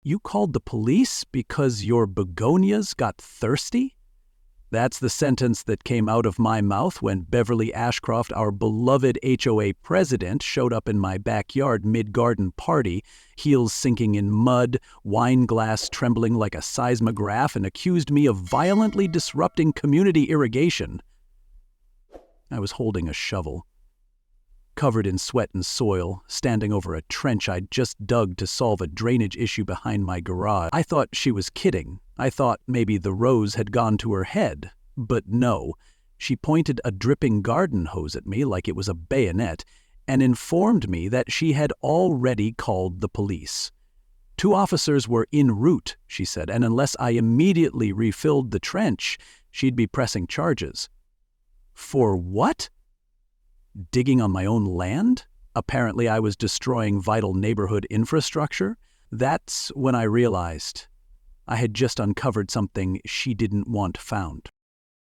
You called the police because your begonias got thirsty? That's the sentence that came out of my mouth when Beverly Ashcroft, our beloved HOA president, showed up in my backyard mid-garden party, heels sinking in mud, wine glass trembling like a seismograph, and accused me of violently disrupting community irrigation. I was holding a shovel, covered in sweat and soil, standing over a trench I'd just dug to solve a drainage issue behind my garage. I thought she was kidding. I thought maybe the rose had gone to her head. But no, she pointed a dripping garden hose at me like it was a bayonet and informed me that she had already called the police. 2 officers were en route, she said, and unless I immediately refilled the trench, she'd be pressing charges. For what? Digging on my own land? Apparently I was destroying vital neighborhood infrastructure. That's when I realized I had just uncovered something she didn't want found.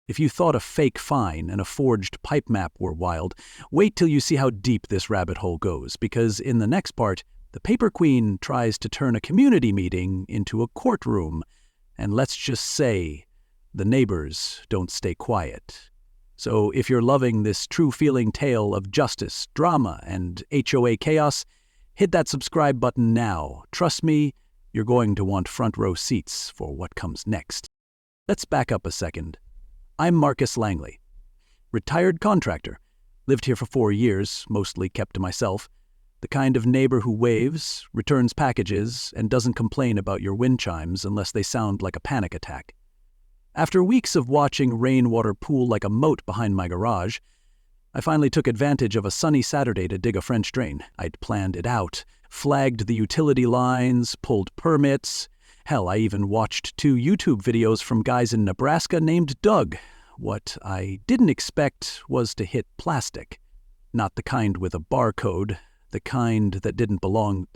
If you thought a fake fine and a forged pipe map were wild, wait till you see how deep this rabbit hole goes, because in the next part, the Paper Queen tries to turn a community meeting into a courtroom, and let's just say the neighbors don't stay quiet. So if you're loving this true-feeling tale of justice, drama, and HOA chaos, hit that subscribe button now. Trust me, you're going to want front-row seats for what comes next. Let's back up a second. I'm Marcus Langley, retired contractor. Lived here for 4 years, mostly kept to myself. The kind of neighbor who waves, returns packages, and doesn't complain about your wind chimes unless they sound like a panic attack. After weeks of watching rainwater pool like a moat behind my garage, I finally took advantage of a sunny Saturday to dig a French drain. I'd planned it out, flagged the utility lines, pulled permits. Hell, I even watched 2 YouTube videos from guys in Nebraska named Doug. What I didn't expect was to hit plastic. Not the kind with a barcode, the kind that didn't belong.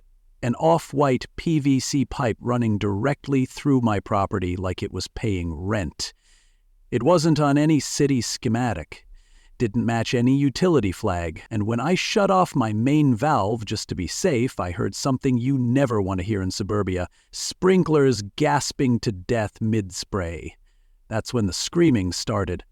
An off-white PVC pipe running directly through my property like it was paying rent. It wasn't on any city schematic, didn't match any utility flag, and when I shut off my main valve just to be safe, I heard something you never want to hear in suburbia: sprinklers gasping to death mid-spray. That's when the screaming started.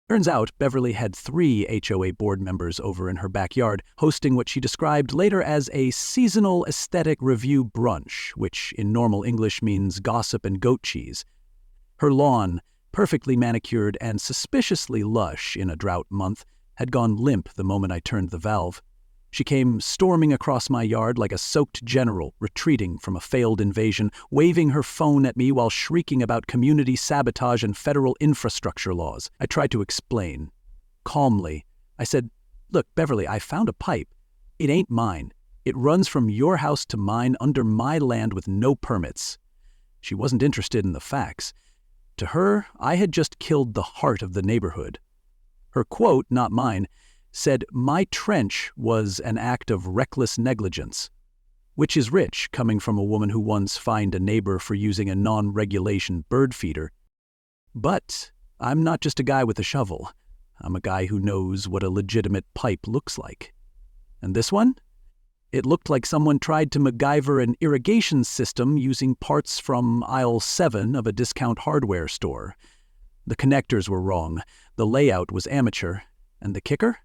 Turns out Beverly had 3 HOA board members over in her backyard, hosting what she described later as a seasonal aesthetic review brunch, which in normal English means gossip and goat cheese. Her lawn, perfectly manicured and suspiciously lush in a drought month, had gone limp the moment I turned the valve. She came storming across my yard like a soaked general retreating from a failed invasion, waving her phone at me while shrieking about community sabotage and federal infrastructure laws. I tried to explain. Calmly, I said, "Look, Beverly, I found a pipe. It ain't mine. It runs from your house to mine under my land with no permits." She wasn't interested in the facts. To her, I had just killed the heart of the neighborhood. Her quote, not mine, said my trench was an act of reckless negligence, which is rich coming from a woman who once fined a neighbor for using a non-regulation bird feeder. But I'm not just a guy with a shovel. I'm a guy who knows what a legitimate pipe looks like. And this one? It looked like someone tried to MacGyver an irrigation system using parts from aisle 7 of a discount hardware store. The connectors were wrong, the layout was amateur, and the kicker?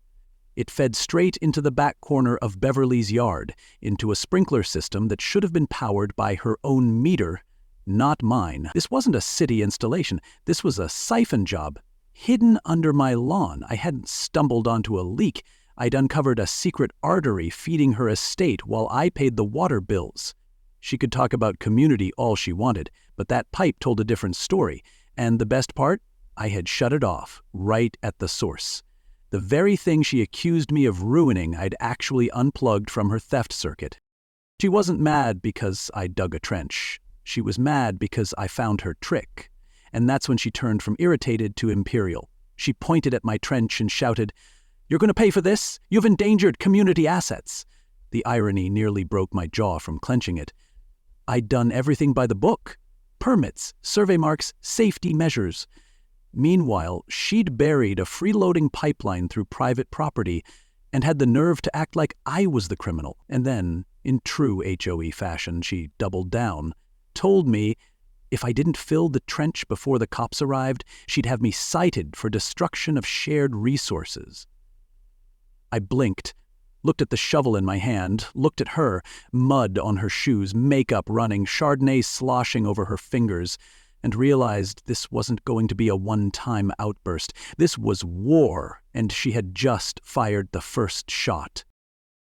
It fed straight into the back corner of Beverly's yard, into a sprinkler system that should have been powered by her own meter, not mine. This wasn't a city installation, this was a siphon job. Hidden under my lawn, I hadn't stumbled onto a leak. I'd uncovered a secret artery feeding her estate while I paid the water bills. She could talk about community all she wanted, but that pipe told a different story. And the best part? I had shut it off, right at the source. The very thing she accused me of ruining, I'd actually unplugged from her theft circuit. She wasn't mad because I dug a trench. She was mad because I found her trick. And that's when she turned from irritated to imperial. She pointed at my trench and shouted, "You're going to pay for this? You've endangered community assets." The irony nearly broke my jaw from clenching it. I'd done everything by the book. Permits, survey marks, safety measures. Meanwhile, she'd buried a freeloading pipeline through private property and had the nerve to act like I was the criminal. And then, In true HOE fashion, she doubled down, told me if I didn't fill the trench before the cops arrived, she'd have me cited for destruction of shared resources. I blinked, looked at the shovel in my hand, looked at her, mud on her shoes, makeup running, Chardonnay sloshing over her fingers, and realized this wasn't going to be a one-time outburst. This was war, and she had just fired the first shot.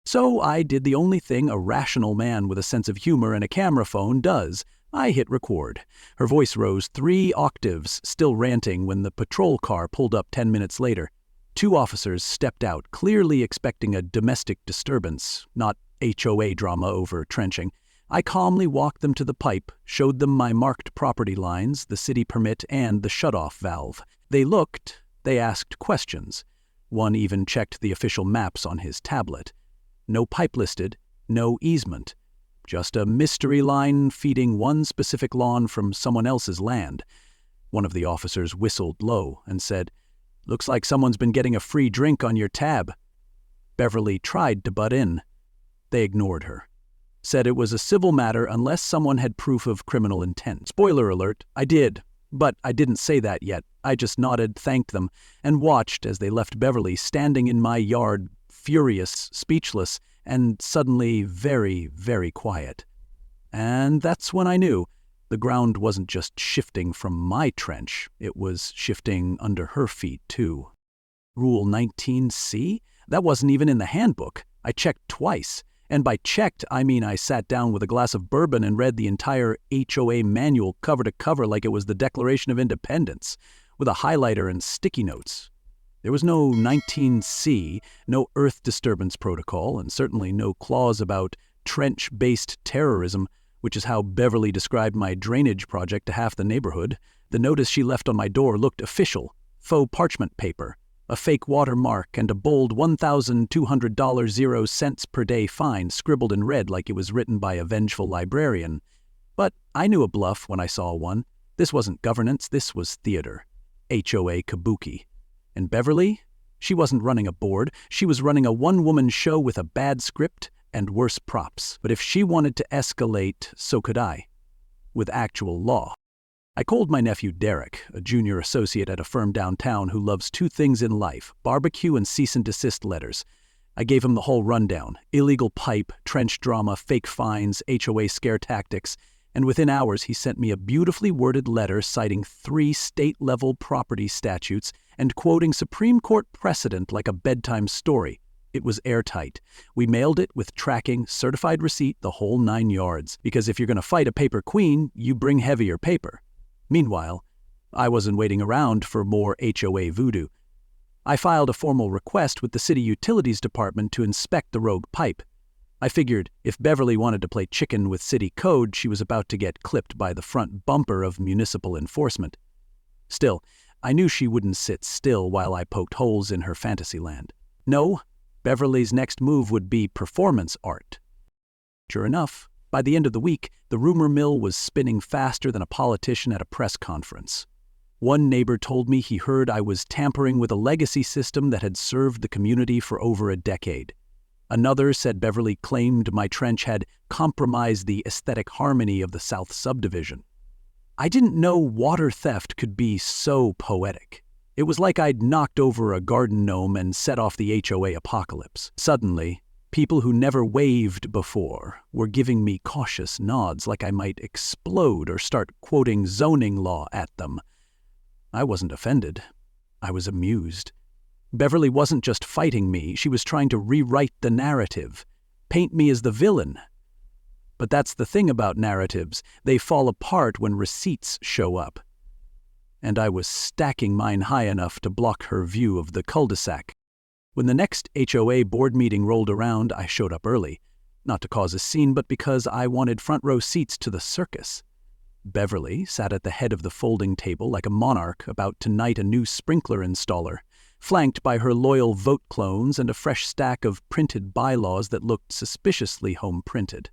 So I did the only thing a rational man with a sense of humor and a camera phone does. I hit record. Her voice rose 3 octaves, still ranting, when the patrol car pulled up 10 minutes later. 2 officers stepped out, clearly expecting a domestic disturbance, not HOA drama over trenching. I calmly walked them to the pipe, showed them my marked property lines, the city permit, and the shutoff valve. They looked, they asked questions. One even checked the official maps on his tablet. No pipe listed, no easement. Just a mystery line feeding one specific lawn from someone else's land. One of the officers whistled low and said, "Looks like someone's been getting a free drink on your tab." Beverly tried to butt in. They ignored her. Said it was a civil matter unless someone had proof of criminal intent. Spoiler alert, I did. But I didn't say that yet. I just nodded, thanked them, and watched as they left Beverly standing in my yard, furious, speechless, and suddenly very, very quiet. And that's when I knew the ground wasn't just shifting from my trench, it was shifting under her feet, too. Rule 19C? That wasn't even in the handbook. I checked twice. And by checked, I mean I sat down with a glass of bourbon and read the entire HOA manual cover to cover like it was the Declaration of Independence, with a highlighter and sticky notes. There was no 19C, no earth disturbance protocol, and certainly no clause about trench-based terrorism, which is how Beverly described my drainage project to half the neighborhood. The notice she left on my door looked official, faux parchment paper, a fake watermark, and a bold $1,200 0 cents per day fine scribbled in red like it was written by a vengeful librarian. But I knew a bluff when I saw one. This wasn't governance, this was theater. HOA kabuki. And Beverly? She wasn't running a board. She was running a one-woman show with a bad script and worse props. But if she wanted to escalate, so could I. With actual law. I called my nephew Derek, a junior associate at a firm downtown who loves 2 things in life, barbecue and cease and desist letters. I gave him the whole rundown: illegal pipe, trench drama, fake fines, HOA scare tactics, and within hours he sent me a beautifully worded letter citing 3 state-level property statutes and quoting Supreme Court precedent like a bedtime story. It was airtight. We mailed it with tracking, certified receipt, the whole 9 yards, because if you're going to fight a paper queen, you bring heavier paper. Meanwhile, I wasn't waiting around for more HOA voodoo. I filed a formal request with the City Utilities Department to inspect the rogue pipe. I figured if Beverly wanted to play chicken with city code, she was about to get clipped by the front bumper of municipal enforcement. Still, I knew she wouldn't sit still while I poked holes in her fantasy land. No, Beverly's next move would be performance art. Sure enough, by the end of the week, the rumor mill was spinning faster than a politician at a press conference. One neighbor told me he heard I was tampering with a legacy system that had served the community for over a decade. Another said Beverly claimed my trench had compromised the aesthetic harmony of the South Subdivision. I didn't know water theft could be so poetic. It was like I'd knocked over a garden gnome and set off the HOA apocalypse. Suddenly, people who never waved before were giving me cautious nods like I might explode or start quoting zoning law at them. I wasn't offended. I was amused. Beverly wasn't just fighting me, she was trying to rewrite the narrative, paint me as the villain. But that's the thing about narratives, they fall apart when receipts show up. And I was stacking mine high enough to block her view of the cul-de-sac. When the next HOA board meeting rolled around, I showed up early, not to cause a scene, but because I wanted front row seats to the circus. Beverly sat at the head of the folding table like a monarch about to knight a new sprinkler installer, flanked by her loyal vote clones and a fresh stack of printed bylaws that looked suspiciously home-printed.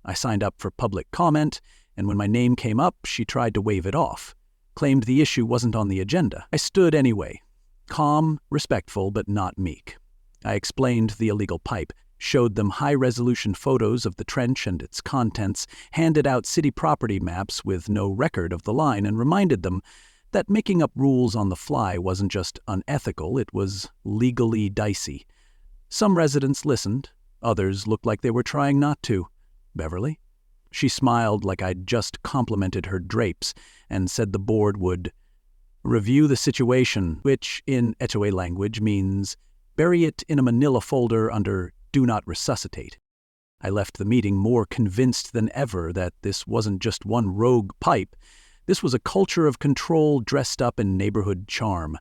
I signed up for public comment, and when my name came up, she tried to wave it off, claimed the issue wasn't on the agenda. I stood anyway. Calm, respectful, but not meek. I explained the illegal pipe. showed them high-resolution photos of the trench and its contents, handed out city property maps with no record of the line, and reminded them that making up rules on the fly wasn't just unethical, it was legally dicey. Some residents listened, others looked like they were trying not to. Beverly? She smiled like I'd just complimented her drapes and said the board would review the situation, which in HOA language means bury it in a manila folder under Do Not Resuscitate. I left the meeting more convinced than ever that this wasn't just one rogue pipe. This was a culture of control dressed up in neighborhood charm.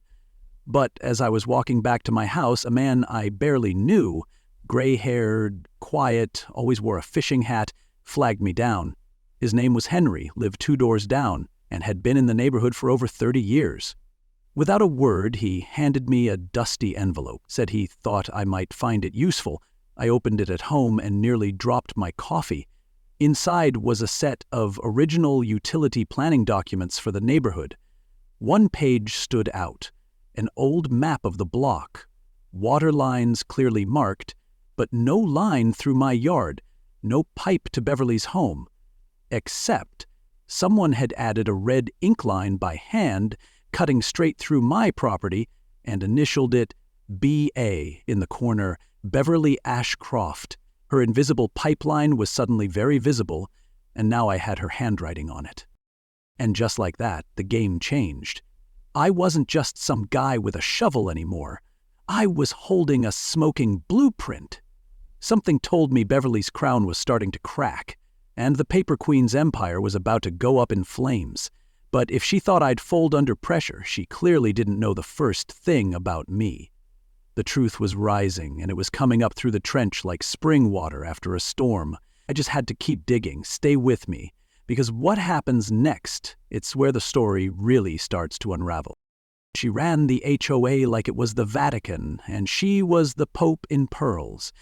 But as I was walking back to my house, a man I barely knew, gray-haired, quiet, always wore a fishing hat, flagged me down. His name was Henry, lived 2 doors down, and had been in the neighborhood for over 30 years. Without a word, he handed me a dusty envelope, said he thought I might find it useful. I opened it at home and nearly dropped my coffee. Inside was a set of original utility planning documents for the neighborhood. One page stood out, an old map of the block, water lines clearly marked, but no line through my yard, no pipe to Beverly's home, except someone had added a red ink line by hand, cutting straight through my property, and initialed it B.A. in the corner, Beverly Ashcroft. Her invisible pipeline was suddenly very visible, and now I had her handwriting on it. And just like that, the game changed. I wasn't just some guy with a shovel anymore. I was holding a smoking blueprint. Something told me Beverly's crown was starting to crack, and the Paper Queen's empire was about to go up in flames. But if she thought I'd fold under pressure, she clearly didn't know the first thing about me. The truth was rising, and it was coming up through the trench like spring water after a storm. I just had to keep digging, stay with me, because what happens next, it's where the story really starts to unravel. She ran the HOA like it was the Vatican, and she was the Pope in pearls.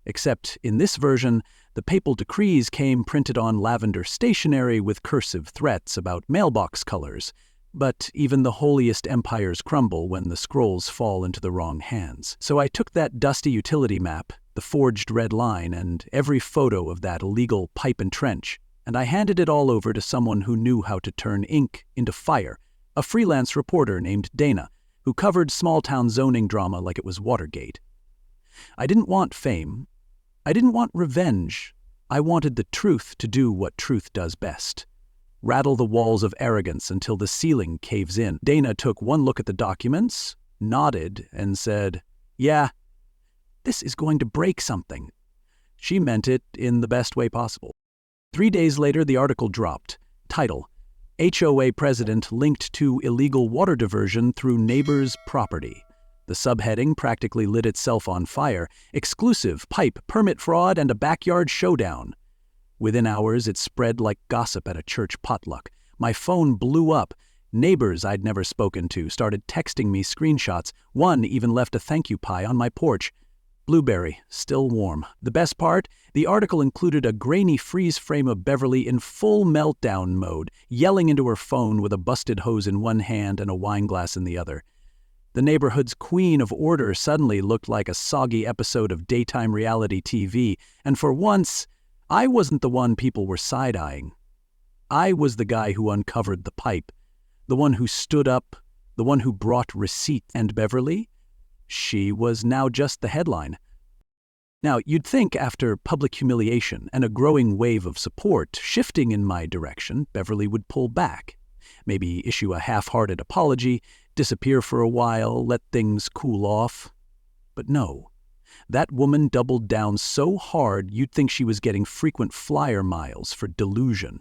Except in this version, the papal decrees came printed on lavender stationery with cursive threats about mailbox colors. But even the holiest empires crumble when the scrolls fall into the wrong hands. So I took that dusty utility map, the forged red line, and every photo of that illegal pipe and trench, and I handed it all over to someone who knew how to turn ink into fire, a freelance reporter named Dana, who covered small-town zoning drama like it was Watergate. I didn't want fame. I didn't want revenge. I wanted the truth to do what truth does best. Rattle the walls of arrogance until the ceiling caves in. Dana took one look at the documents, nodded, and said, "Yeah, this is going to break something." She meant it in the best way possible. 3 days later, the article dropped. Title: HOA President Linked to Illegal Water Diversion Through Neighbor's Property. The subheading practically lit itself on fire. Exclusive pipe permit fraud and a backyard showdown. Within hours, it spread like gossip at a church potluck. My phone blew up. Neighbors I'd never spoken to started texting me screenshots. One even left a thank you pie on my porch. Blueberry, still warm. The best part? The article included a grainy freeze frame of Beverly in full meltdown mode, yelling into her phone with a busted hose in one hand and a wine glass in the other. The neighborhood's queen of order suddenly looked like a soggy episode of daytime reality TV, and for once, I wasn't the one people were side-eyeing. I was the guy who uncovered the pipe, the one who stood up, the one who brought receipt. And Beverly? She was now just the headline. Now, you'd think after public humiliation and a growing wave of support shifting in my direction, Beverly would pull back, maybe issue a half-hearted apology, disappear for a while, let things cool off. But no. That woman doubled down so hard you'd think she was getting frequent flyer miles for delusion.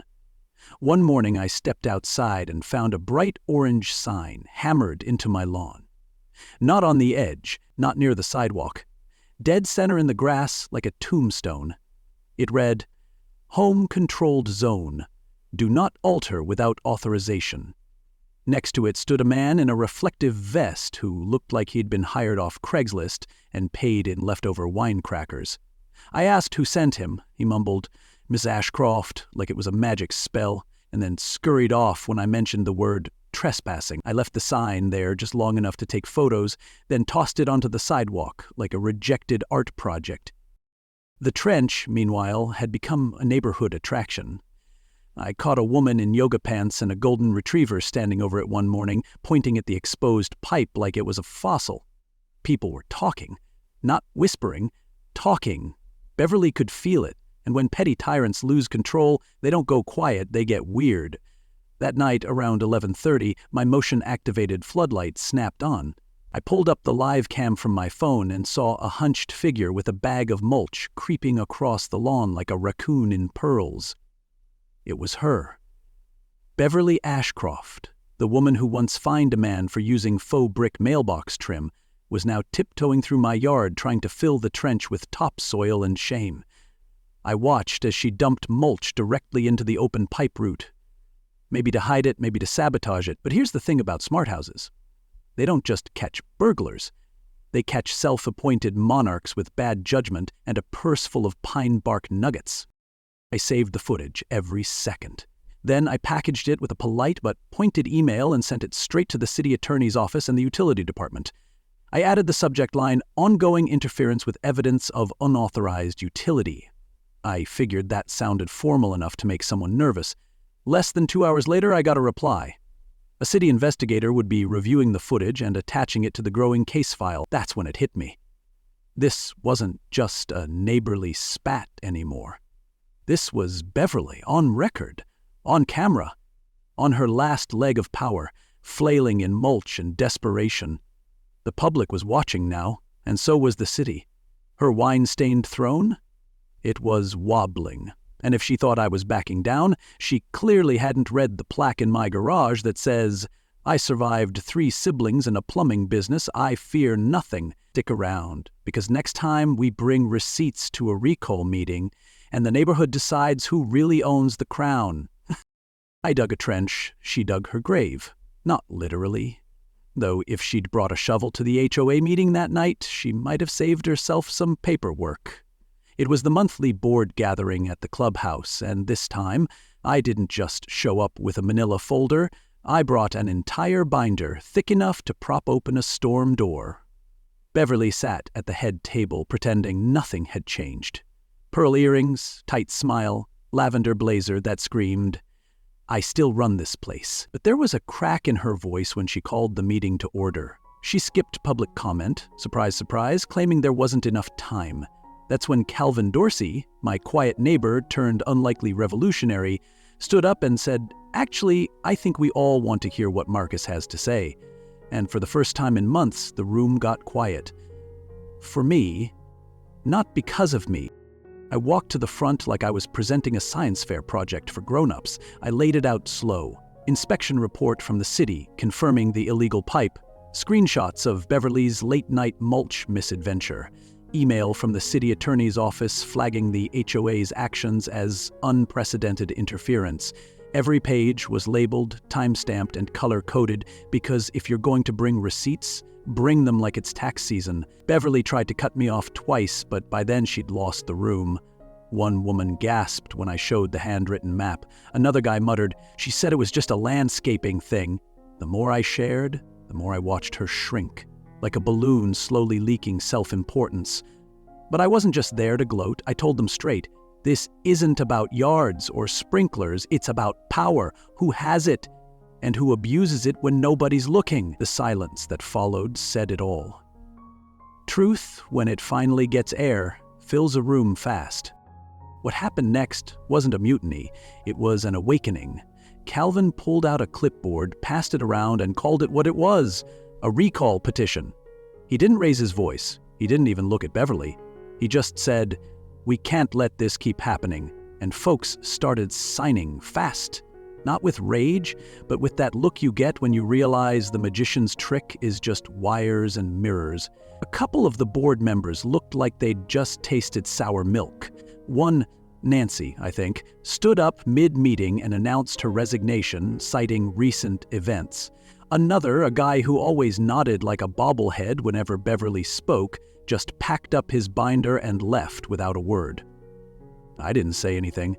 One morning I stepped outside and found a bright orange sign hammered into my lawn. Not on the edge, not near the sidewalk. Dead center in the grass like a tombstone. It read, "Home Controlled Zone. Do not alter without authorization." Next to it stood a man in a reflective vest who looked like he'd been hired off Craigslist and paid in leftover wine crackers. I asked who sent him. He mumbled, "Miss Ashcroft," like it was a magic spell, and then scurried off when I mentioned the word trespassing. I left the sign there just long enough to take photos, then tossed it onto the sidewalk like a rejected art project. The trench, meanwhile, had become a neighborhood attraction. I caught a woman in yoga pants and a golden retriever standing over it one morning, pointing at the exposed pipe like it was a fossil. People were talking. Not whispering, talking. Beverly could feel it, and when petty tyrants lose control, they don't go quiet, they get weird. That night, around 11:30, my motion-activated floodlight snapped on. I pulled up the live cam from my phone and saw a hunched figure with a bag of mulch creeping across the lawn like a raccoon in pearls. It was her. Beverly Ashcroft, the woman who once fined a man for using faux brick mailbox trim, was now tiptoeing through my yard trying to fill the trench with topsoil and shame. I watched as she dumped mulch directly into the open pipe route. Maybe to hide it, maybe to sabotage it, but here's the thing about smart houses. They don't just catch burglars. They catch self-appointed monarchs with bad judgment and a purse full of pine bark nuggets. I saved the footage every second. Then I packaged it with a polite but pointed email and sent it straight to the city attorney's office and the utility department. I added the subject line, "Ongoing interference with evidence of unauthorized utility." I figured that sounded formal enough to make someone nervous. Less than 2 hours later, I got a reply. A city investigator would be reviewing the footage and attaching it to the growing case file. That's when it hit me. This wasn't just a neighborly spat anymore. This was Beverly, on record, on camera, on her last leg of power, flailing in mulch and desperation. The public was watching now, and so was the city. Her wine-stained throne? It was wobbling. And if she thought I was backing down, she clearly hadn't read the plaque in my garage that says, "I survived 3 siblings in a plumbing business. I fear nothing. Stick around, because next time we bring receipts to a recall meeting, and the neighborhood decides who really owns the crown." I dug a trench, she dug her grave. Not literally. Though if she'd brought a shovel to the HOA meeting that night, she might have saved herself some paperwork. It was the monthly board gathering at the clubhouse, and this time, I didn't just show up with a manila folder. I brought an entire binder thick enough to prop open a storm door. Beverly sat at the head table, pretending nothing had changed. Pearl earrings, tight smile, lavender blazer that screamed, "I still run this place." But there was a crack in her voice when she called the meeting to order. She skipped public comment, surprise, surprise, claiming there wasn't enough time. That's when Calvin Dorsey, my quiet neighbor turned unlikely revolutionary, stood up and said, "Actually, I think we all want to hear what Marcus has to say." And for the first time in months, the room got quiet. For me, not because of me. I walked to the front like I was presenting a science fair project for grown-ups. I laid it out slow. Inspection report from the city confirming the illegal pipe. Screenshots of Beverly's late-night mulch misadventure. Email from the city attorney's office flagging the HOA's actions as unprecedented interference. Every page was labeled, time-stamped, and color-coded because if you're going to bring receipts, bring them like it's tax season. Beverly tried to cut me off twice, but by then she'd lost the room. One woman gasped when I showed the handwritten map. Another guy muttered, "She said it was just a landscaping thing." The more I shared, the more I watched her shrink, like a balloon slowly leaking self-importance. But I wasn't just there to gloat. I told them straight, this isn't about yards or sprinklers, it's about power. Who has it? And who abuses it when nobody's looking? The silence that followed said it all. Truth, when it finally gets air, fills a room fast. What happened next wasn't a mutiny, it was an awakening. Calvin pulled out a clipboard, passed it around, and called it what it was, a recall petition. He didn't raise his voice. He didn't even look at Beverly. He just said, "We can't let this keep happening." And folks started signing fast. Not with rage, but with that look you get when you realize the magician's trick is just wires and mirrors. A couple of the board members looked like they'd just tasted sour milk. One, Nancy, I think, stood up mid-meeting and announced her resignation, citing recent events. Another, a guy who always nodded like a bobblehead whenever Beverly spoke, just packed up his binder and left without a word. I didn't say anything.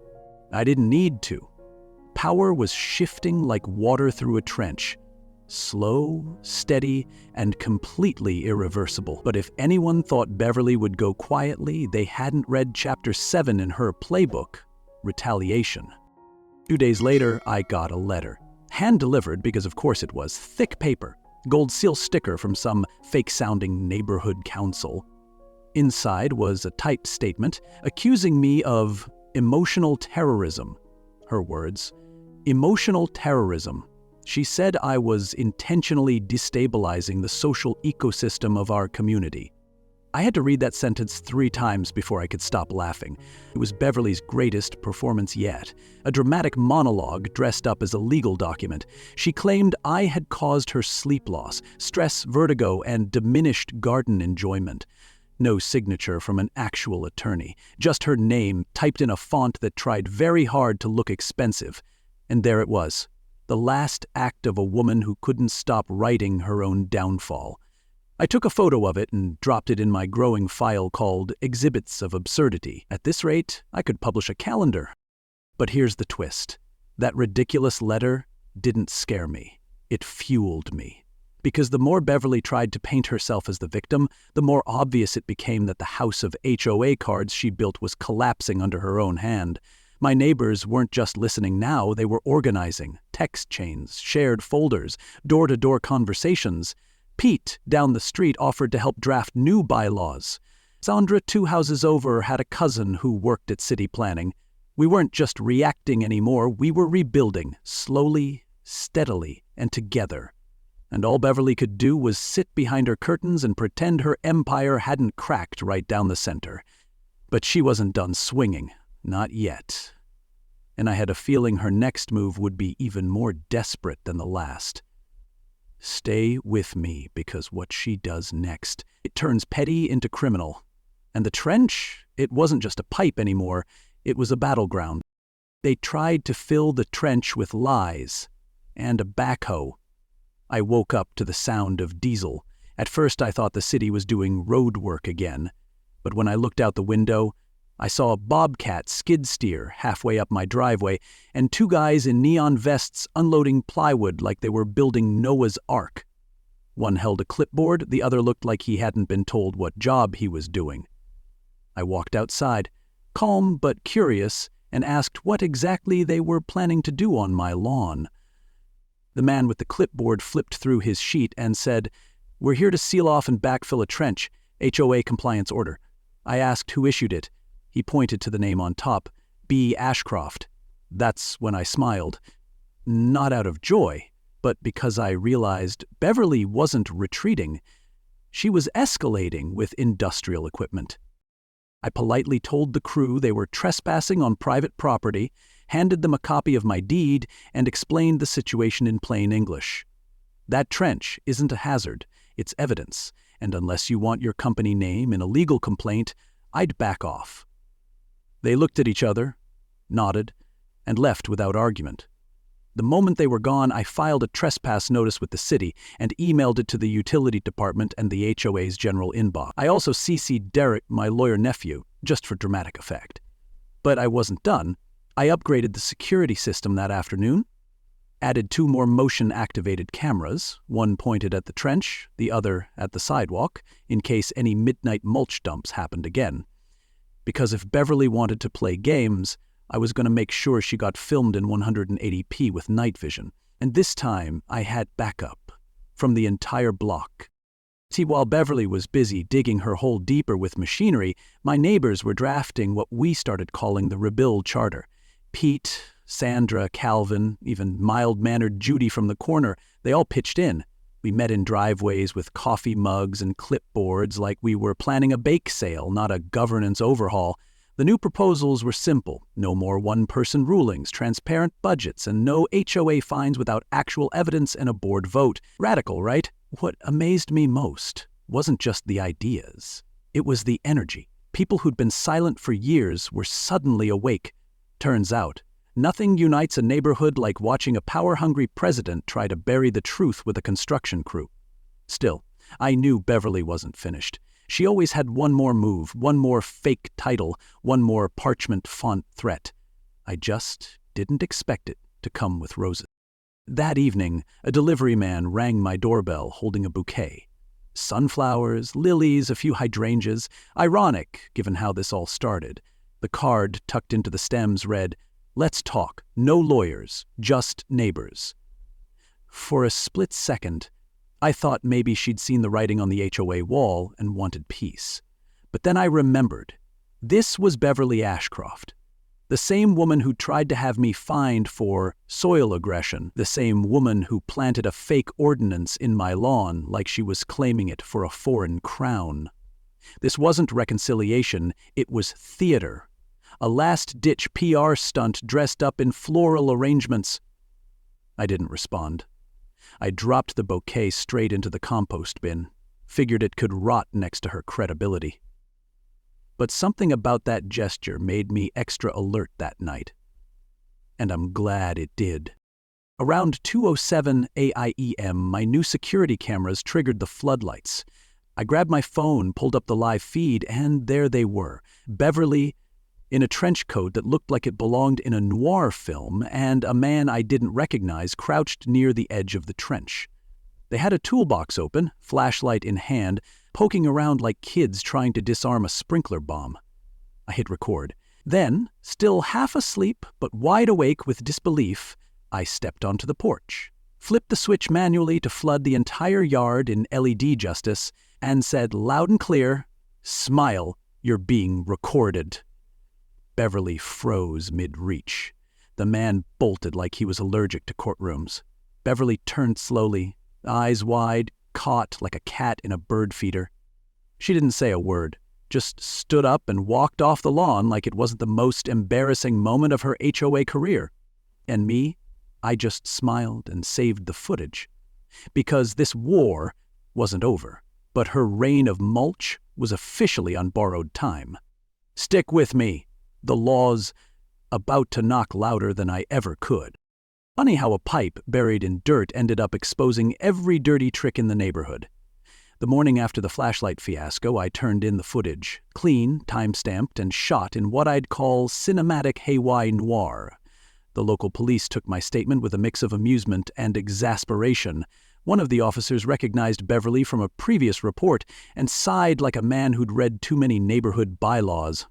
I didn't need to. Power was shifting like water through a trench. Slow, steady, and completely irreversible. But if anyone thought Beverly would go quietly, they hadn't read Chapter 7 in her playbook, Retaliation. 2 days later, I got a letter. Hand-delivered, because of course it was, thick paper, gold seal sticker from some fake-sounding neighborhood council. Inside was a typed statement accusing me of emotional terrorism. Her words, emotional terrorism. She said I was intentionally destabilizing the social ecosystem of our community. I had to read that sentence 3 times before I could stop laughing. It was Beverly's greatest performance yet, a dramatic monologue dressed up as a legal document. She claimed I had caused her sleep loss, stress, vertigo, and diminished garden enjoyment. No signature from an actual attorney, just her name typed in a font that tried very hard to look expensive. And there it was. The last act of a woman who couldn't stop writing her own downfall. I took a photo of it and dropped it in my growing file called Exhibits of Absurdity. At this rate, I could publish a calendar. But here's the twist. That ridiculous letter didn't scare me. It fueled me. Because the more Beverly tried to paint herself as the victim, the more obvious it became that the house of HOA cards she built was collapsing under her own hand. My neighbors weren't just listening now, they were organizing. Text chains, shared folders, door-to-door conversations. Pete, down the street, offered to help draft new bylaws. Sandra, 2 houses over, had a cousin who worked at city planning. We weren't just reacting anymore, we were rebuilding, slowly, steadily, and together. And all Beverly could do was sit behind her curtains and pretend her empire hadn't cracked right down the center. But she wasn't done swinging. Not yet. And I had a feeling her next move would be even more desperate than the last. Stay with me, because what she does next, it turns petty into criminal. And the trench, it wasn't just a pipe anymore, it was a battleground. They tried to fill the trench with lies and a backhoe. I woke up to the sound of diesel. At first I thought the city was doing road work again. But when I looked out the window, I saw a bobcat skid steer halfway up my driveway and 2 guys in neon vests unloading plywood like they were building Noah's Ark. One held a clipboard, the other looked like he hadn't been told what job he was doing. I walked outside, calm but curious, and asked what exactly they were planning to do on my lawn. The man with the clipboard flipped through his sheet and said, "We're here to seal off and backfill a trench, HOA compliance order." I asked who issued it. He pointed to the name on top, B. Ashcroft. That's when I smiled. Not out of joy, but because I realized Beverly wasn't retreating. She was escalating with industrial equipment. I politely told the crew they were trespassing on private property, handed them a copy of my deed, and explained the situation in plain English. That trench isn't a hazard, it's evidence, and unless you want your company name in a legal complaint, I'd back off. They looked at each other, nodded, and left without argument. The moment they were gone, I filed a trespass notice with the city and emailed it to the utility department and the HOA's general inbox. I also CC'd Derek, my lawyer nephew, just for dramatic effect. But I wasn't done. I upgraded the security system that afternoon, added 2 more motion-activated cameras, one pointed at the trench, the other at the sidewalk, in case any midnight mulch dumps happened again. Because if Beverly wanted to play games, I was going to make sure she got filmed in 180p with night vision. And this time, I had backup from the entire block. See, while Beverly was busy digging her hole deeper with machinery, my neighbors were drafting what we started calling the Rebuild Charter. Pete, Sandra, Calvin, even mild-mannered Judy from the corner, they all pitched in. We met in driveways with coffee mugs and clipboards like we were planning a bake sale, not a governance overhaul. The new proposals were simple. No more one-person rulings, transparent budgets, and no HOA fines without actual evidence and a board vote. Radical, right? What amazed me most wasn't just the ideas. It was the energy. People who'd been silent for years were suddenly awake. Turns out, nothing unites a neighborhood like watching a power-hungry president try to bury the truth with a construction crew. Still, I knew Beverly wasn't finished. She always had one more move, one more fake title, one more parchment font threat. I just didn't expect it to come with roses. That evening, a delivery man rang my doorbell holding a bouquet. Sunflowers, lilies, a few hydrangeas. Ironic, given how this all started. The card tucked into the stems read, "Let's talk. No lawyers, just neighbors." For a split second, I thought maybe she'd seen the writing on the HOA wall and wanted peace. But then I remembered. This was Beverly Ashcroft. The same woman who tried to have me fined for soil aggression, the same woman who planted a fake ordinance in my lawn like she was claiming it for a foreign crown. This wasn't reconciliation, it was theater. A last-ditch PR stunt dressed up in floral arrangements. I didn't respond. I dropped the bouquet straight into the compost bin, figured it could rot next to her credibility. But something about that gesture made me extra alert that night. And I'm glad it did. Around 2:07 AIEM, my new security cameras triggered the floodlights. I grabbed my phone, pulled up the live feed, and there they were. Beverly, in a trench coat that looked like it belonged in a noir film, and a man I didn't recognize crouched near the edge of the trench. They had a toolbox open, flashlight in hand, poking around like kids trying to disarm a sprinkler bomb. I hit record. Then, still half asleep but wide awake with disbelief, I stepped onto the porch, flipped the switch manually to flood the entire yard in LED justice, and said loud and clear, "Smile, you're being recorded." Beverly froze mid-reach. The man bolted like he was allergic to courtrooms. Beverly turned slowly, eyes wide, caught like a cat in a bird feeder. She didn't say a word, just stood up and walked off the lawn like it wasn't the most embarrassing moment of her HOA career. And me, I just smiled and saved the footage. Because this war wasn't over, but her reign of mulch was officially on borrowed time. Stick with me. The law's about to knock louder than I ever could. Funny how a pipe buried in dirt ended up exposing every dirty trick in the neighborhood. The morning after the flashlight fiasco, I turned in the footage, clean, time-stamped, and shot in what I'd call cinematic hawaii noir. The local police took my statement with a mix of amusement and exasperation. One of the officers recognized Beverly from a previous report and sighed like a man who'd read too many neighborhood bylaws.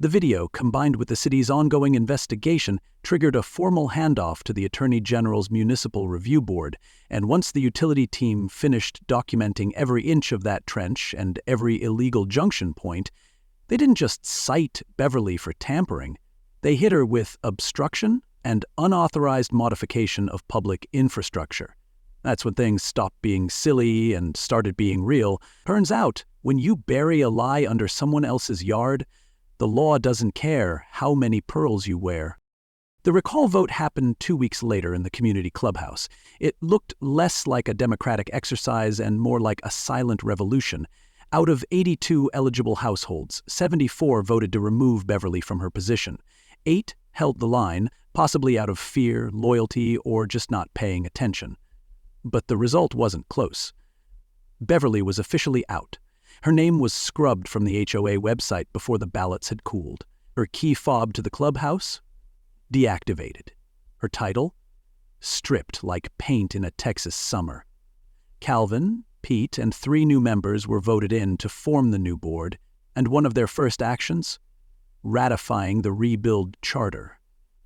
The video, combined with the city's ongoing investigation, triggered a formal handoff to the Attorney General's Municipal Review Board, and once the utility team finished documenting every inch of that trench and every illegal junction point, they didn't just cite Beverly for tampering. They hit her with obstruction and unauthorized modification of public infrastructure. That's when things stopped being silly and started being real. Turns out, when you bury a lie under someone else's yard, the law doesn't care how many pearls you wear. The recall vote happened 2 weeks later in the community clubhouse. It looked less like a democratic exercise and more like a silent revolution. Out of 82 eligible households, 74 voted to remove Beverly from her position. 8 held the line, possibly out of fear, loyalty, or just not paying attention. But the result wasn't close. Beverly was officially out. Her name was scrubbed from the HOA website before the ballots had cooled. Her key fob to the clubhouse? Deactivated. Her title? Stripped like paint in a Texas summer. Calvin, Pete, and 3 new members were voted in to form the new board, and one of their first actions? Ratifying the rebuild charter.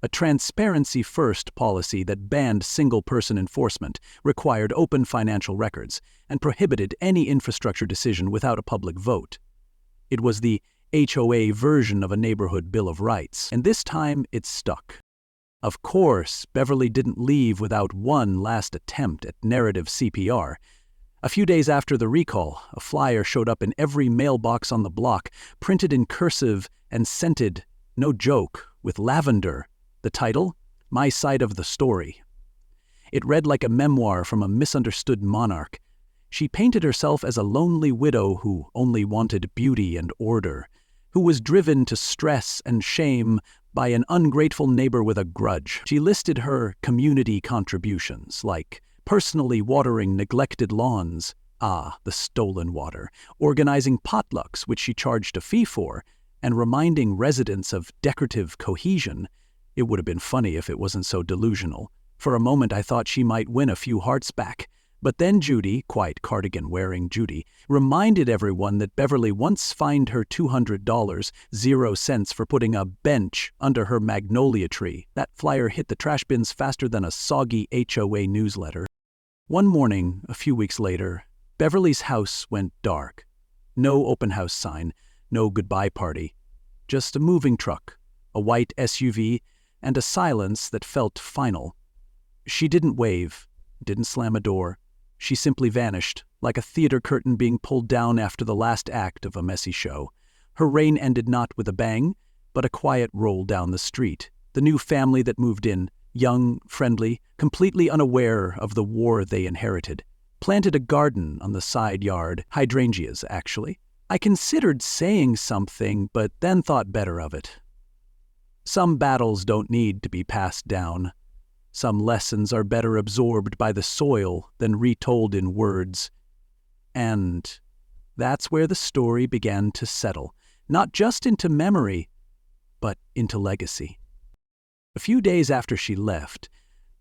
A transparency-first policy that banned single-person enforcement, required open financial records, and prohibited any infrastructure decision without a public vote. It was the HOA version of a neighborhood Bill of Rights, and this time it stuck. Of course, Beverly didn't leave without one last attempt at narrative CPR. A few days after the recall, a flyer showed up in every mailbox on the block, printed in cursive and scented, no joke, with lavender. The title? My Side of the Story. It read like a memoir from a misunderstood monarch. She painted herself as a lonely widow who only wanted beauty and order, who was driven to stress and shame by an ungrateful neighbor with a grudge. She listed her community contributions, like personally watering neglected lawns, the stolen water, organizing potlucks, which she charged a fee for, and reminding residents of decorative cohesion. It would have been funny if it wasn't so delusional. For a moment I thought she might win a few hearts back. But then Judy, quite cardigan-wearing Judy, reminded everyone that Beverly once fined her $200, 0 cents, for putting a bench under her magnolia tree. That flyer hit the trash bins faster than a soggy HOA newsletter. One morning, a few weeks later, Beverly's house went dark. No open house sign, no goodbye party. Just a moving truck, a white SUV, and a silence that felt final. She didn't wave, didn't slam a door. She simply vanished, like a theater curtain being pulled down after the last act of a messy show. Her reign ended not with a bang, but a quiet roll down the street. The new family that moved in, young, friendly, completely unaware of the war they inherited, planted a garden on the side yard, hydrangeas, actually. I considered saying something, but then thought better of it. Some battles don't need to be passed down. Some lessons are better absorbed by the soil than retold in words. And that's where the story began to settle, not just into memory, but into legacy. A few days after she left,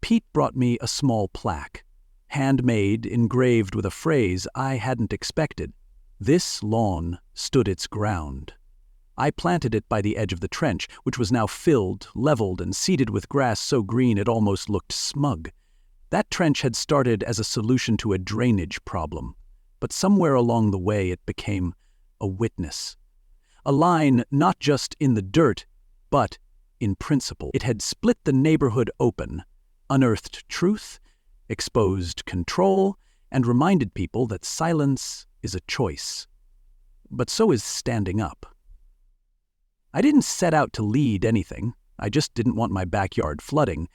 Pete brought me a small plaque, handmade, engraved with a phrase I hadn't expected. This lawn stood its ground. I planted it by the edge of the trench, which was now filled, leveled, and seeded with grass so green it almost looked smug. That trench had started as a solution to a drainage problem, but somewhere along the way it became a witness. A line not just in the dirt, but in principle. It had split the neighborhood open, unearthed truth, exposed control, and reminded people that silence is a choice. But so is standing up. I didn't set out to lead anything. I just didn't want my backyard flooding.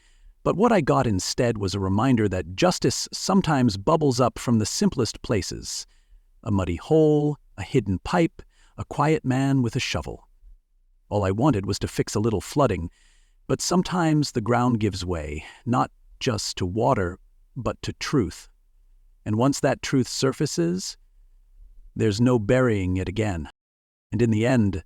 But what I got instead was a reminder that justice sometimes bubbles up from the simplest places. A muddy hole, a hidden pipe, a quiet man with a shovel. All I wanted was to fix a little flooding, but sometimes the ground gives way, not just to water, but to truth. And once that truth surfaces, there's no burying it again. And in the end,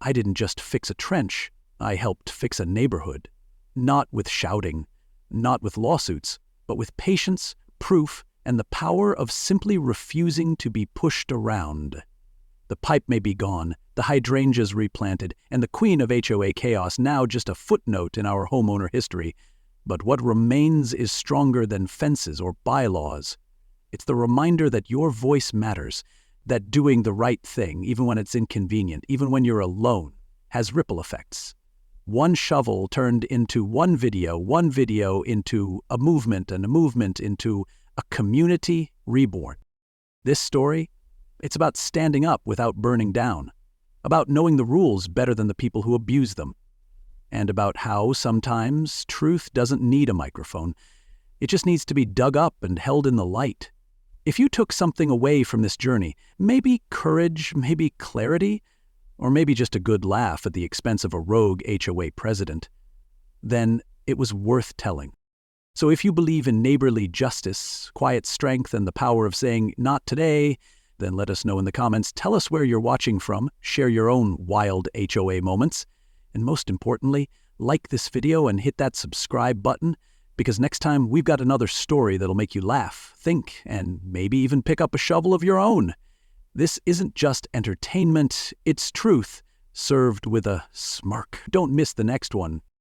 I didn't just fix a trench, I helped fix a neighborhood. Not with shouting, not with lawsuits, but with patience, proof, and the power of simply refusing to be pushed around. The pipe may be gone, the hydrangeas replanted, and the queen of HOA chaos now just a footnote in our homeowner history. But what remains is stronger than fences or bylaws. It's the reminder that your voice matters, that doing the right thing, even when it's inconvenient, even when you're alone, has ripple effects. One shovel turned into one video into a movement, and a movement into a community reborn. This story, it's about standing up without burning down, about knowing the rules better than the people who abuse them, and about how sometimes truth doesn't need a microphone. It just needs to be dug up and held in the light. If you took something away from this journey, maybe courage, maybe clarity, or maybe just a good laugh at the expense of a rogue HOA president, then it was worth telling. So if you believe in neighborly justice, quiet strength, and the power of saying, "Not today," then let us know in the comments. Tell us where you're watching from, share your own wild HOA moments, and most importantly, like this video and hit that subscribe button, because next time we've got another story that'll make you laugh, think, and maybe even pick up a shovel of your own. This isn't just entertainment, it's truth, served with a smirk. Don't miss the next one.